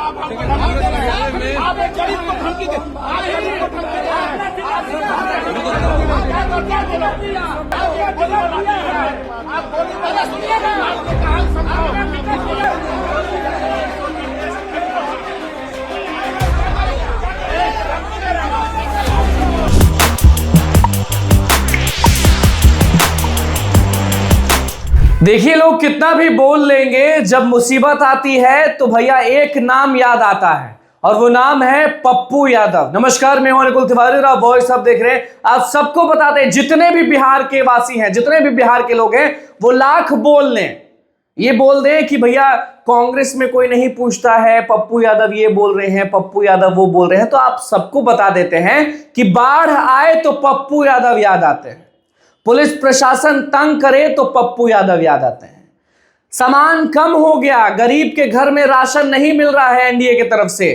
आप एक गरीब को धमकी दे, आप गरीब को धमकी दे, आप बोलिए, सुनिएगा, आपके कहा समझाओ। देखिए, लोग कितना भी बोल लेंगे, जब मुसीबत आती है तो भैया एक नाम याद आता है और वो नाम है पप्पू यादव। नमस्कार, मैं हूं अनुकुल तिवारी और आप वॉइस अब देख रहे हैं। आप सबको बताते हैं, जितने भी बिहार के वासी हैं, जितने भी बिहार के लोग हैं, वो लाख बोल लें, ये बोल दें कि भैया कांग्रेस में कोई नहीं पूछता है, पप्पू यादव ये बोल रहे हैं, पप्पू यादव वो बोल रहे हैं, तो आप सबको बता देते हैं कि बाढ़ आए तो पप्पू यादव याद आते हैं, पुलिस प्रशासन तंग करे तो पप्पू यादव याद आते हैं, सामान कम हो गया, गरीब के घर में राशन नहीं मिल रहा है एनडीए की तरफ से,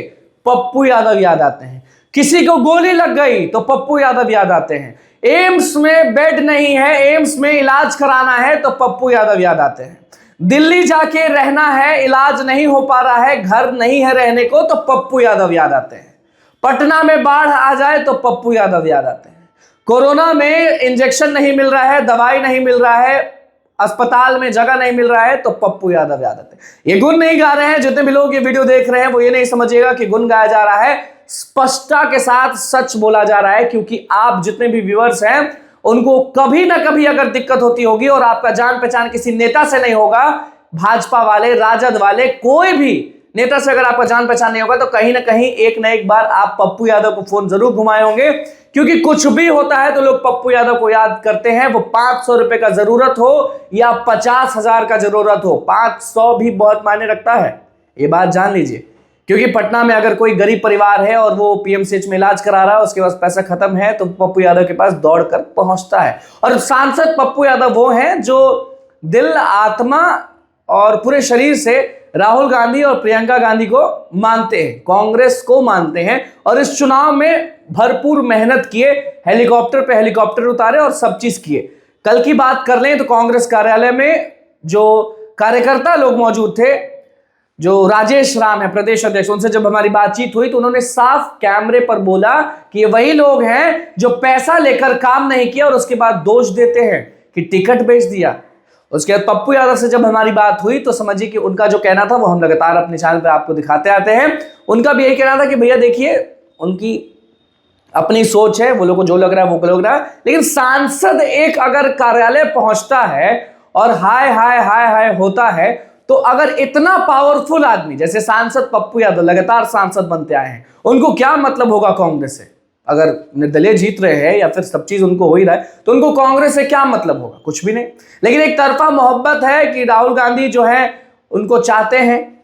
पप्पू यादव याद आते हैं, किसी को गोली लग गई तो पप्पू यादव याद आते हैं, एम्स में बेड नहीं है, एम्स में इलाज कराना है तो पप्पू यादव याद आते हैं, दिल्ली जाके रहना है, इलाज नहीं हो पा रहा है, घर नहीं है रहने को तो पप्पू यादव याद आते हैं, पटना में बाढ़ आ जाए तो पप्पू यादव याद आते हैं, कोरोना में इंजेक्शन नहीं मिल रहा है, दवाई नहीं मिल रहा है, अस्पताल में जगह नहीं मिल रहा है तो पप्पू यादव याद आते हैं। ये गुण नहीं गा रहे हैं, जितने भी लोग ये वीडियो देख रहे हैं वो ये नहीं समझिएगा कि गुण गाया जा रहा है, स्पष्टता के साथ सच बोला जा रहा है, क्योंकि आप जितने भी व्यूअर्स हैं उनको कभी ना कभी अगर दिक्कत होती होगी और आपका जान पहचान किसी नेता से नहीं होगा, भाजपा वाले, राजद वाले, कोई भी नेता से अगर आपका जान पहचान नहीं होगा, तो कहीं ना कहीं एक ना एक बार आप पप्पू यादव को फोन जरूर घुमाए होंगे, क्योंकि कुछ भी होता है तो लोग पप्पू यादव को याद करते हैं। वो 500 रुपए का जरूरत हो या 50,000 का जरूरत हो, 500 भी बहुत मायने रखता है, ये बात जान लीजिए। क्योंकि पटना में अगर कोई गरीब परिवार है और वो पीएमसीएच में इलाज करा रहा है, उसके पास पैसा खत्म है, तो पप्पू यादव के पास दौड़कर पहुंचता है। और सांसद पप्पू यादव वो हैं जो दिल, आत्मा और पूरे शरीर से राहुल गांधी और प्रियंका गांधी को मानते हैं, कांग्रेस को मानते हैं, और इस चुनाव में भरपूर मेहनत किए, हेलीकॉप्टर पे हेलीकॉप्टर उतारे और सब चीज किए। कल की बात कर लें तो कांग्रेस कार्यालय में जो कार्यकर्ता लोग मौजूद थे, जो राजेश राम है प्रदेश अध्यक्ष, उनसे जब हमारी बातचीत हुई तो उन्होंने साफ कैमरे पर बोला कि ये वही लोग हैं जो पैसा लेकर काम नहीं किया और उसके बाद दोष देते हैं कि टिकट बेच दिया। उसके बाद पप्पू यादव से जब हमारी बात हुई तो समझिए कि उनका जो कहना था वो हम लगातार अपने चैनल पर आपको दिखाते आते हैं। उनका भी यही कहना था कि भैया देखिए, उनकी अपनी सोच है, वो लोग को जो लग रहा है वो लग रहा है, लेकिन सांसद एक अगर कार्यालय पहुंचता है और हाय हाय हाय हाय होता है, तो अगर इतना पावरफुल आदमी जैसे सांसद पप्पू यादव लगातार सांसद बनते आए हैं, उनको क्या मतलब होगा कांग्रेस से? अगर निर्दलीय जीत रहे हैं या फिर सब चीज उनको हो ही रहा है, तो उनको कांग्रेस से क्या मतलब होगा? कुछ भी नहीं। लेकिन एक तरफा मोहब्बत है कि राहुल गांधी जो है उनको चाहते हैं,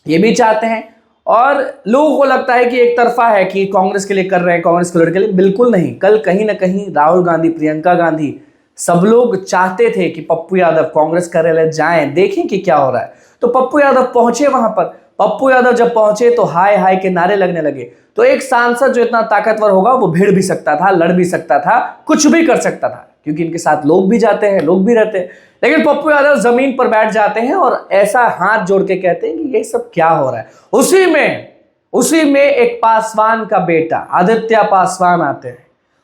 ये भी चाहते हैं, और लोगों को लगता है कि एक तरफा है कि कांग्रेस के लिए कर रहे हैं, कांग्रेस के लड़के के लिए। बिल्कुल नहीं। कल कहीं ना कहीं राहुल गांधी, प्रियंका गांधी, सब लोग चाहते थे कि पप्पू यादव कांग्रेस कार्यालय जाएं, देखें कि क्या हो रहा है। तो पप्पू यादव पहुंचे वहां पर। पप्पू यादव जब पहुंचे तो हाय हाय के नारे लगने लगे। तो एक सांसद जो इतना ताकतवर होगा वो भिड़ भी सकता था, लड़ भी सकता था, कुछ भी कर सकता था, क्योंकि इनके साथ लोग भी जाते हैं, लोग भी रहते हैं। लेकिन पप्पू यादव जमीन पर बैठ जाते हैं और ऐसा हाथ जोड़ के कहते हैं कि ये सब क्या हो रहा है। उसी में एक पासवान का बेटा आदित्य पासवान आते हैं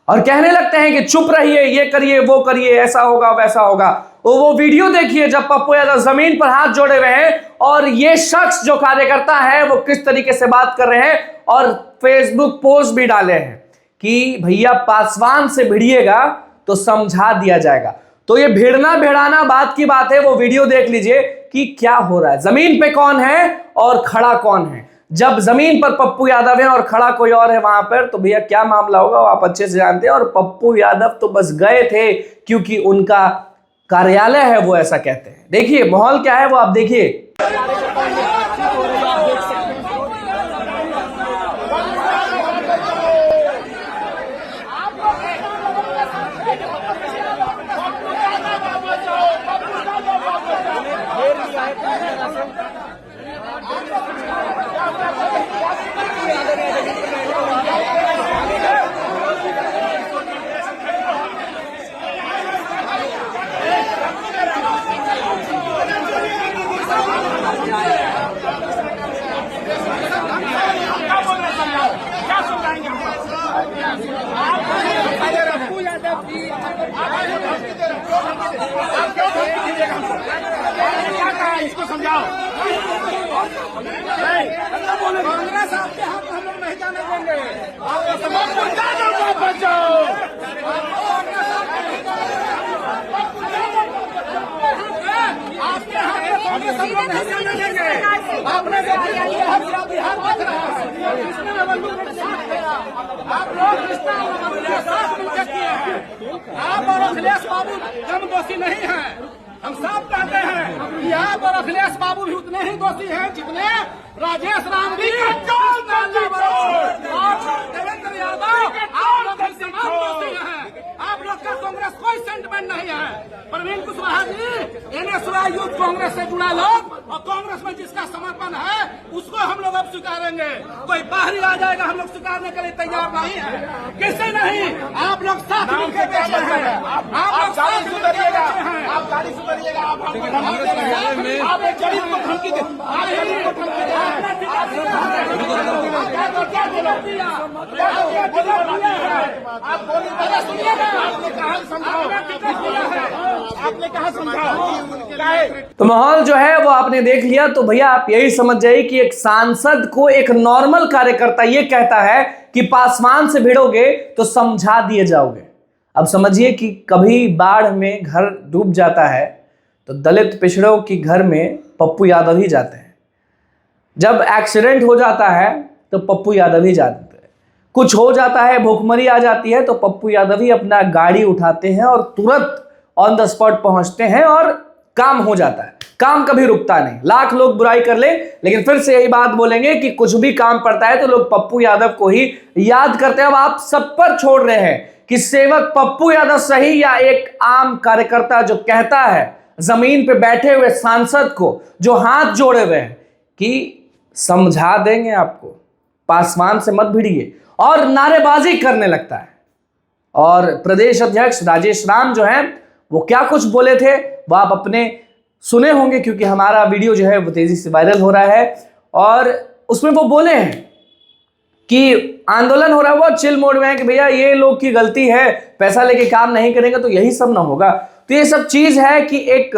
और कहने लगते हैं कि चुप रहिए, ये करिए, वो करिए, ऐसा होगा, वैसा होगा। वो वीडियो देखिए जब पप्पू यादव जमीन पर हाथ जोड़े हुए हैं और ये शख्स जो कार्यकर्ता है वो किस तरीके से बात कर रहे हैं, और फेसबुक पोस्ट भी डाले हैं कि भैया पासवान से भिड़िएगा तो समझा दिया जाएगा। तो ये भिड़ना भिड़ाना बात की बात है। वो वीडियो देख लीजिए कि क्या हो रहा है, जमीन पे कौन है और खड़ा कौन है। जब जमीन पर पप्पू यादव है और खड़ा कोई और है वहां पर, तो भैया क्या मामला होगा वो आप अच्छे से जानते हैं। और पप्पू यादव तो बस गए थे क्योंकि उनका कार्यालय है, वो ऐसा कहते हैं। देखिए माहौल क्या है वो आप देखिए। इसको समझाओ। कांग्रेस आपके हाथ में हम लोग नहीं जाने देंगे। आपके हाथ में कांग्रेस हम लोग नहीं जाने देंगे। आपने बिहार देख रहा है, आप लोग साथ मिलकर किए हैं। आप और अखिलेश बाबू कम दोषी नहीं है। हम साफ कहते हैं कि आप और अखिलेश बाबू भी उतने ही दोषी हैं जितने राजेश राम जी और देवेंद्र यादव। आप लोग भी तमाम दोषी हैं। आप लोग का कांग्रेस कोई सेंटिमेंट नहीं है। प्रवीण कुशवाहा जी NSY यूथ कांग्रेस से जुड़ा लोग और कांग्रेस में जिसका समर्पण है उसको हम लोग अब स्वीकारेंगे। कोई बाहरी आ जाएगा हम लोग स्वीकारने के लिए तैयार नहीं है, किसी नहीं। आप लोग साथ मिलकर बैठे हैं। आप लोग साथ सुधरिएगा, आप गाड़ी सुधरिएगा। आप एक गरीब को धमकी दे, आप बोलिए, सुनिएगा। आपने कहा समझाओ। तो माहौल जो है वो आपने देख लिया। तो भैया आप यही समझ जाइए कि एक सांसद को एक नॉर्मल कार्यकर्ता ये कहता है कि पासवान से भिड़ोगे तो समझा दिए जाओगे। अब समझिए कि कभी बाढ़ में घर डूब जाता है तो दलित पिछड़ों की घर में पप्पू यादव ही जाते हैं। जब एक्सीडेंट हो जाता है तो पप्पू यादव ही जाते हैं। कुछ हो जाता है, भूखमरी आ जाती है तो पप्पू यादव ही अपना गाड़ी उठाते हैं और तुरंत ऑन द स्पॉट पहुंचते हैं और काम हो जाता है। काम कभी रुकता नहीं। लाख लोग बुराई कर ले लेकिन फिर से यही बात बोलेंगे कि कुछ भी काम पड़ता है तो लोग पप्पू यादव को ही याद करते हैं। अब आप सब पर छोड़ रहे हैं कि सेवक पप्पू यादव सही या एक आम कार्यकर्ता जो कहता है जमीन पे बैठे हुए सांसद को जो हाथ जोड़े हुए हैं कि समझा देंगे आपको, पासवान से मत भिड़िए, और नारेबाजी करने लगता है। और प्रदेश अध्यक्ष राजेश राम जो हैं वो क्या कुछ बोले थे वो आप अपने सुने होंगे, क्योंकि हमारा वीडियो जो है वो तेजी से वायरल हो रहा है। और उसमें वो बोले हैं कि आंदोलन हो रहा है, वो चिल मोड में है कि भैया ये लोग की गलती है, पैसा लेके काम नहीं करेंगे तो यही सब ना होगा। तो ये सब चीज है कि एक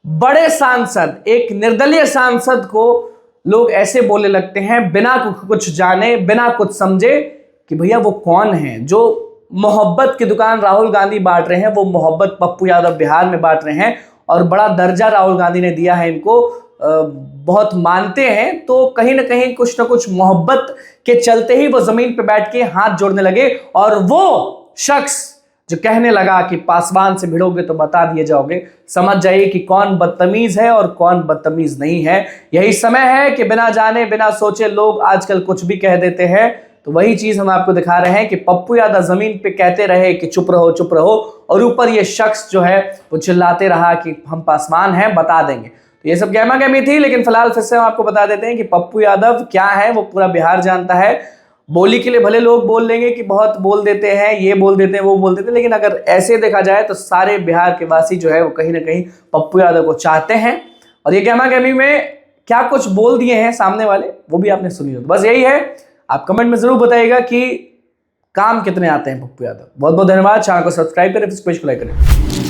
बड़े सांसद, एक निर्दलीय सांसद को लोग ऐसे बोलने लगते हैं बिना कुछ जाने, बिना कुछ समझे कि भैया वो कौन है। जो मोहब्बत की दुकान राहुल गांधी बांट रहे हैं वो मोहब्बत पप्पू यादव बिहार में बांट रहे हैं और बड़ा दर्जा राहुल गांधी ने दिया है इनको, बहुत मानते हैं। तो कहीं ना कहीं कुछ ना कुछ मोहब्बत के चलते ही वो जमीन पे बैठ के हाथ जोड़ने लगे। और वो शख्स जो कहने लगा कि पासवान से भिड़ोगे तो बता दिए जाओगे, समझ जाइए कि कौन बदतमीज है और कौन बदतमीज नहीं है। यही समय है कि बिना जाने बिना सोचे लोग आजकल कुछ भी कह देते हैं। तो वही चीज हम आपको दिखा रहे हैं कि पप्पू यादव जमीन पे कहते रहे कि चुप रहो चुप रहो, और ऊपर ये शख्स जो है वो चिल्लाते रहा कि हम पासवान हैं, बता देंगे। तो ये सब गहमा गहमी थी, लेकिन फिलहाल फिर से हम आपको बता देते हैं कि पप्पू यादव क्या है वो पूरा बिहार जानता है। बोली के लिए भले लोग बोल लेंगे कि बहुत बोल देते हैं, ये बोल देते हैं, वो बोल देते हैं, लेकिन अगर ऐसे देखा जाए तो सारे बिहार के वासी जो है वो कहीं ना कहीं पप्पू यादव को चाहते हैं। और ये गहमा गहमी में क्या कुछ बोल दिए हैं सामने वाले वो भी आपने सुनी हो। तो बस यही है, आप कमेंट में जरूर बताइएगा कि काम कितने आते हैं पप्पू यादव। बहुत बहुत धन्यवाद। चैनल को सब्सक्राइब करें, पेज को लाइक करें।